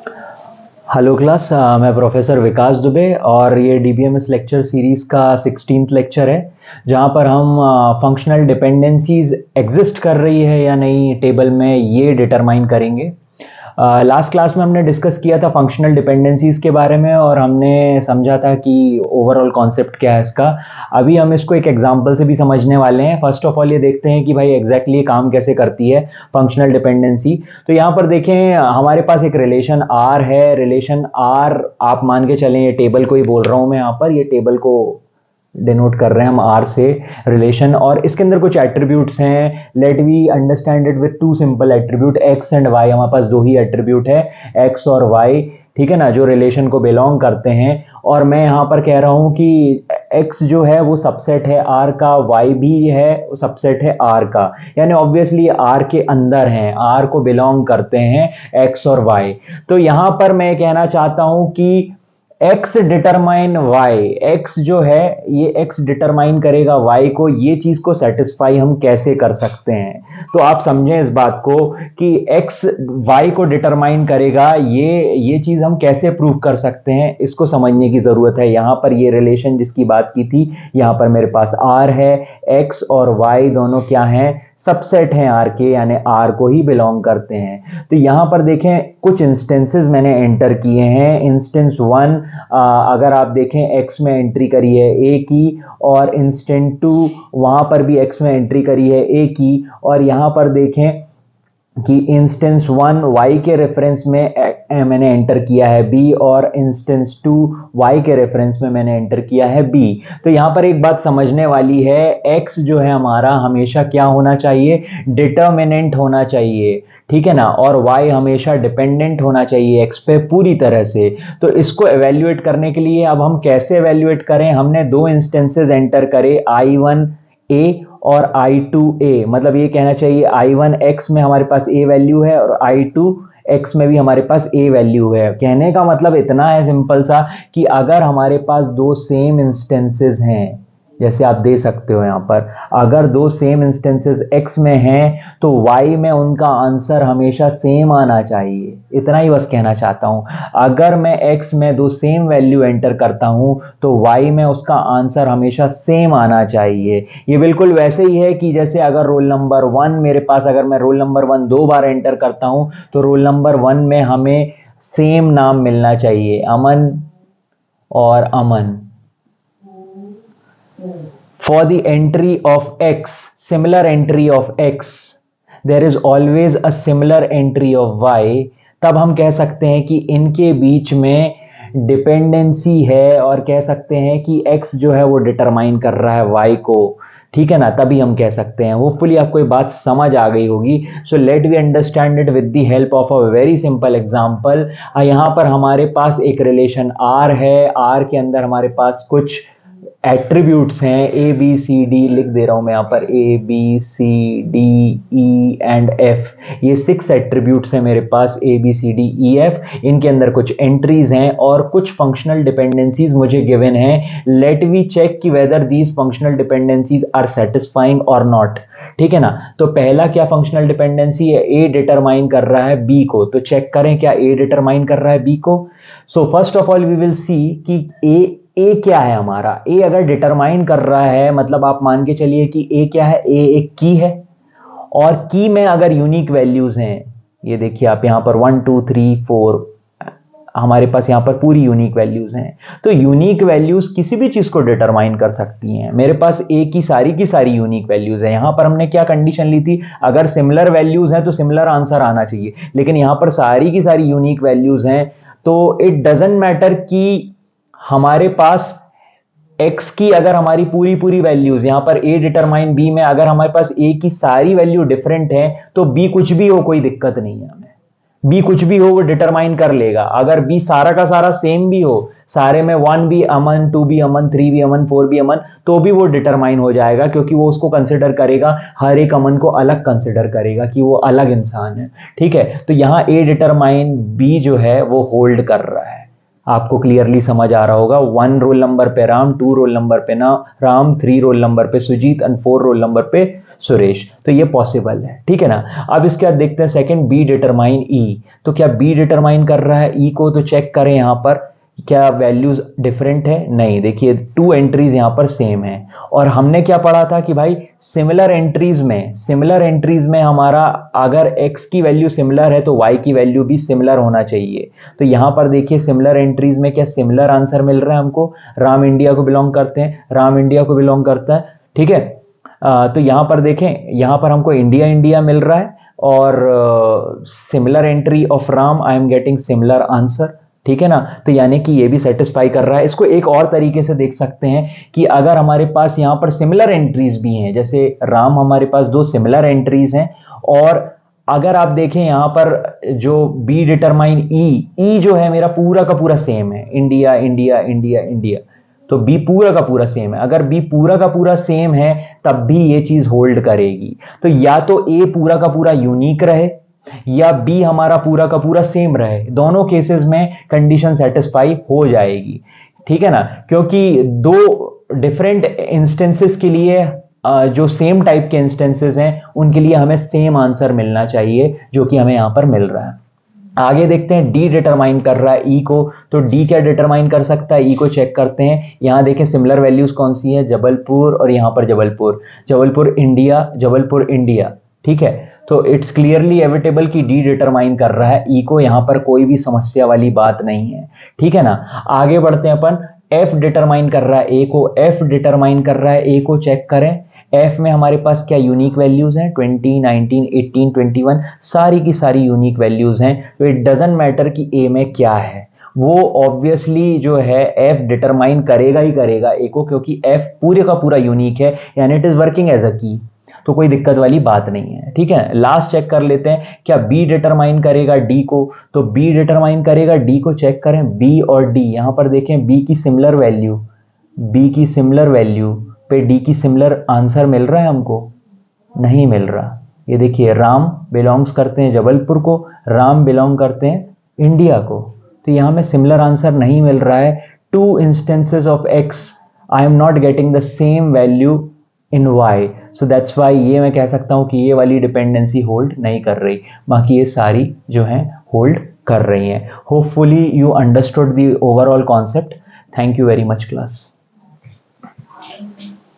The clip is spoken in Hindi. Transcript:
Hello class. मैं प्रोफेसर विकास दुबे और ये डीबीएमएस लेक्चर सीरीज़ का 16th लेक्चर है, जहाँ पर हम फंक्शनल डिपेंडेंसीज एग्जिस्ट कर रही है या नहीं टेबल में ये डिटरमाइन करेंगे। लास्ट क्लास में हमने डिस्कस किया था फंक्शनल डिपेंडेंसीज के बारे में और हमने समझा था कि ओवरऑल कॉन्सेप्ट क्या है इसका। अभी हम इसको एक एग्जांपल से भी समझने वाले हैं। फर्स्ट ऑफ ऑल ये देखते हैं कि भाई एग्जैक्टली काम कैसे करती है फंक्शनल डिपेंडेंसी। तो यहाँ पर देखें, हमारे पास एक रिलेशन आर है। रिलेशन आर आप मान के चलें, ये टेबल को ही बोल रहा हूँ मैं, यहाँ पर ये टेबल को डिनोट कर रहे हैं हम आर से रिलेशन, और इसके अंदर कुछ एट्रीब्यूट्स हैं। Let we understand it with two simple attribute X and Y. हमारे पास दो ही एट्रीब्यूट है, एक्स और वाई, ठीक है ना, जो रिलेशन को बिलोंग करते हैं। और मैं यहाँ पर कह रहा हूँ कि x जो है वो सबसेट है r का, y भी है सबसेट है r का, यानी ऑब्वियसली r के अंदर हैं, r को बिलोंग करते हैं x और y। तो यहाँ पर मैं कहना चाहता हूँ कि x डिटरमाइन y, x जो है ये x डिटरमाइन करेगा y को। ये चीज को सेटिस्फाई हम कैसे कर सकते हैं, तो आप समझें इस बात को कि x y को डिटरमाइन करेगा, ये चीज हम कैसे प्रूव कर सकते हैं, इसको समझने की जरूरत है। यहाँ पर ये रिलेशन जिसकी बात की थी, यहाँ पर मेरे पास r है, x और y दोनों क्या हैं, सबसेट हैं r के, यानी r को ही बिलोंग करते हैं। तो यहाँ पर देखें कुछ इंस्टेंसेस मैंने एंटर किए हैं। इंस्टेंस 1 अगर आप देखें x में एंट्री करी है a की, और इंस्टेंट 2 वहां पर भी x में एंट्री करी है a की, और यहाँ पर देखें कि इंस्टेंस 1 y के रेफरेंस में मैंने एंटर किया है b, और इंस्टेंस 2 y के रेफरेंस में मैंने एंटर किया है b। तो यहाँ पर एक बात समझने वाली है, x जो है हमारा हमेशा क्या होना चाहिए, डिटर्मिनेंट होना चाहिए, ठीक है ना, और y हमेशा डिपेंडेंट होना चाहिए x पे पूरी तरह से। तो इसको एवेल्युएट करने के लिए अब हम कैसे एवेल्युएट करें, हमने दो इंस्टेंसेस एंटर करे, i1a और i2a, मतलब ये कहना चाहिए i1x में हमारे पास a वैल्यू है और i2x में भी हमारे पास a वैल्यू है। कहने का मतलब इतना है सिंपल सा कि अगर हमारे पास दो सेम इंस्टेंसेस हैं, जैसे आप दे सकते हो यहाँ पर, अगर दो सेम इंस्टेंसेस x में हैं तो y में उनका आंसर हमेशा सेम आना चाहिए। इतना ही बस कहना चाहता हूँ। अगर मैं x में दो सेम वैल्यू एंटर करता हूँ तो y में उसका आंसर हमेशा सेम आना चाहिए। ये बिल्कुल वैसे ही है कि जैसे अगर रोल नंबर 1 मेरे पास, अगर मैं रोल नंबर 1 दो बार एंटर करता हूँ तो रोल नंबर 1 में हमें सेम नाम मिलना चाहिए, अमन और अमन। For the entry of x, similar entry of x, there is always a similar entry of y। तब हम कह सकते हैं कि इनके बीच में डिपेंडेंसी है, और कह सकते हैं कि x जो है वो डिटरमाइन कर रहा है y को, ठीक है ना, तभी हम कह सकते हैं। होपफुली आपको ये बात समझ आ गई होगी। So let we understand it with the help of a very simple example. यहाँ पर हमारे पास एक रिलेशन r है, r के अंदर हमारे पास कुछ एट्रीब्यूट्स हैं, ए बी सी डी, लिख दे रहा हूं मैं यहाँ पर, A B C D E and F. ये 6 एट्रीब्यूट्स हैं मेरे पास, A B C D E F. इनके अंदर कुछ एंट्रीज हैं और कुछ फंक्शनल डिपेंडेंसीज मुझे गिवन हैं। लेट वी चेक कि whether these functional dependencies are satisfying और नॉट, ठीक है ना। तो पहला क्या फंक्शनल डिपेंडेंसी है, ए डिटरमाइन कर रहा है बी को, तो चेक करें क्या ए डिटरमाइन कर रहा है बी को। So first of all we will see कि ए क्या है हमारा। ए अगर डिटरमाइन कर रहा है, मतलब आप मान के चलिए कि ए क्या है, ए एक की है, और की में अगर यूनिक वैल्यूज हैं, ये देखिए आप यहाँ पर 1 2 3 4 हमारे पास यहाँ पर पूरी यूनिक वैल्यूज हैं। तो यूनिक वैल्यूज किसी भी चीज को डिटरमाइन कर सकती हैं। मेरे पास ए की सारी यूनिक वैल्यूज हैं। यहाँ पर हमने क्या कंडीशन ली थी, अगर सिमिलर वैल्यूज हैं तो सिमिलर आंसर आना चाहिए, लेकिन यहाँ पर सारी की सारी यूनिक वैल्यूज हैं। तो इट डजंट मैटर कि हमारे पास x की अगर हमारी पूरी वैल्यूज, यहाँ पर a डिटरमाइन b में अगर हमारे पास a की सारी वैल्यू डिफरेंट है तो b कुछ भी हो कोई दिक्कत नहीं है हमें, b कुछ भी हो वो डिटरमाइन कर लेगा। अगर b सारा का सारा सेम भी हो, सारे में 1 भी अमन, 2 भी अमन, 3 भी अमन, 4 भी अमन, तो भी वो डिटरमाइन हो जाएगा, क्योंकि वो उसको कंसिडर करेगा, हर एक अमन को अलग कंसिडर करेगा कि वो अलग इंसान है, ठीक है। तो यहाँ a डिटरमाइन b जो है वो होल्ड कर रहा है। आपको क्लियरली समझ आ रहा होगा। 1 रोल नंबर पे राम, 2 रोल नंबर पे ना राम, 3 रोल नंबर पे सुजीत एंड 4 रोल नंबर पे सुरेश, तो ये पॉसिबल है, ठीक है ना। अब इसके बाद देखते हैं सेकंड, बी डिटरमाइन ई। तो क्या बी डिटरमाइन कर रहा है ई को, तो चेक करें यहाँ पर क्या वैल्यूज डिफरेंट है, नहीं, देखिए 2 एंट्रीज यहाँ पर सेम है। और हमने क्या पढ़ा था कि भाई सिमिलर एंट्रीज में हमारा अगर x की वैल्यू सिमिलर है तो y की वैल्यू भी सिमिलर होना चाहिए। तो यहाँ पर देखिए सिमिलर एंट्रीज में क्या सिमिलर आंसर मिल रहा है हमको। राम इंडिया को बिलोंग करते हैं, राम इंडिया को बिलोंग करता है, ठीक है। तो यहाँ पर देखें, यहाँ पर हमको इंडिया इंडिया मिल रहा है और similar entry of Ram, I am getting similar answer, ठीक है ना। तो यानी कि ये भी सेटिस्फाई कर रहा है। इसको एक और तरीके से देख सकते हैं कि अगर हमारे पास यहाँ पर सिमिलर एंट्रीज भी हैं, जैसे राम हमारे पास 2 सिमिलर एंट्रीज हैं, और अगर आप देखें यहाँ पर जो बी डिटरमाइन ई जो है मेरा पूरा का पूरा सेम है, इंडिया इंडिया इंडिया इंडिया, तो बी पूरा का पूरा सेम है। अगर बी पूरा का पूरा सेम है तब भी ये चीज होल्ड करेगी। तो या तो ए पूरा का पूरा यूनिक रहे या बी हमारा पूरा का पूरा सेम रहे, दोनों केसेस में कंडीशन सेटिस्फाई हो जाएगी, ठीक है ना। क्योंकि 2 डिफरेंट इंस्टेंसेस के लिए जो सेम टाइप के इंस्टेंसेस हैं उनके लिए हमें सेम आंसर मिलना चाहिए, जो कि हमें यहां पर मिल रहा है। आगे देखते हैं, डी डिटरमाइन कर रहा है ई को, तो डी क्या डिटरमाइन कर सकता है, ई को चेक करते हैं। यहां देखें सिमिलर वैल्यूज कौन सी है, जबलपुर और यहां पर जबलपुर इंडिया, ठीक है। तो इट्स क्लियरली एविटेबल कि डी डिटरमाइन कर रहा है ई को, यहां पर कोई भी समस्या वाली बात नहीं है, ठीक है ना। आगे बढ़ते हैं अपन, एफ डिटरमाइन कर रहा है ए को, एफ डिटरमाइन कर रहा है ए को, चेक करें। एफ में हमारे पास क्या यूनिक वैल्यूज हैं, 20, 19, 18, 21, सारी की सारी यूनिक वैल्यूज हैं। तो इट डजंट मैटर कि ए में क्या है, वो ऑब्वियसली जो है एफ डिटरमाइन करेगा ही करेगा ए को, क्योंकि एफ पूरे का पूरा यूनिक है, यानी it is working as a key, तो कोई दिक्कत वाली बात नहीं है, ठीक है। लास्ट चेक कर लेते हैं, क्या बी डिटरमाइन करेगा डी को, तो बी डिटरमाइन करेगा डी को, चेक करें बी और डी। यहां पर देखें बी की सिमिलर वैल्यू पे डी की सिमिलर आंसर मिल रहा है हमको, नहीं मिल रहा। ये देखिए राम बिलोंग्स करते हैं जबलपुर को, राम बिलोंग करते हैं इंडिया को, तो यहां में सिमिलर आंसर नहीं मिल रहा है। 2 instances of X, I am not getting the same value in Y, so that's why ये मैं कह सकता हूं कि ये वाली डिपेंडेंसी होल्ड नहीं कर रही, बाकी ये सारी जो हैं होल्ड कर रही हैं। Hopefully you understood the overall concept. Thank you very much class.